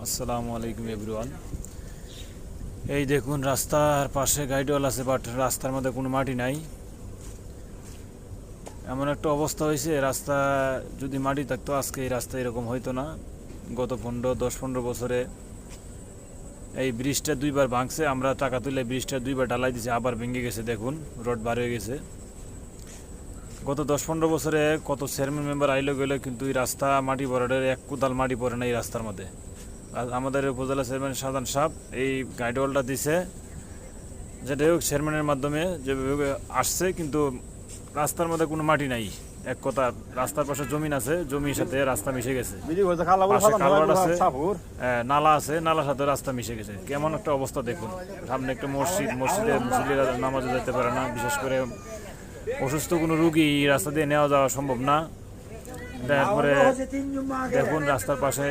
আসসালামু আলাইকুম এভরিওয়ান। এই দেখুন রাস্তার পাশে গাইডওয়াল আছে, বাট রাস্তার মধ্যে কোনো মাটি নাই। এমন একটা অবস্থা হয়েছে, রাস্তা যদি মাটি থাকতো আজকে এই রাস্তা এরকম হইতো না। গত 10-15 বছরে এই ব্রিজটা দুইবার ভাঙছে, আমরা টাকা তুলে ব্রিজটা দুইবার ঢালাই দিয়েছি, আবার ভেঙে গেছে। দেখুন রোড বার হয়ে গেছে। গত 10-15 বছরে কত চেয়ারম্যান মেম্বার আইলো গেলো, কিন্তু এই রাস্তা মাটি ভরাটের এক কোদাল মাটি পড়ে না এই রাস্তার মধ্যে। আর আমাদের উপজেলা চেয়ারম্যান শাহজাহান সাহেব এই গাইডওয়ালটা দিছে, যেটা হোক চেয়ারম্যানের মাধ্যমে যেভাবে আসছে, কিন্তু রাস্তার মধ্যে কোনো মাটি নাই। এক কথা, রাস্তার পাশে জমিন আছে, জমির সাথে রাস্তা মিশে গেছে। পাশে কালভার্ট আছে, নালা আছে, নালার সাথে রাস্তা মিশে গেছে। কেমন একটা অবস্থা দেখুন। সামনে একটা মসজিদে মুসল্লিরা নামাজে যেতে পারে না, বিশেষ করে অসুস্থ কোনো রুগী রাস্তা দিয়ে নেওয়া যাওয়া সম্ভব না। তারপরে দেখুন রাস্তার পাশে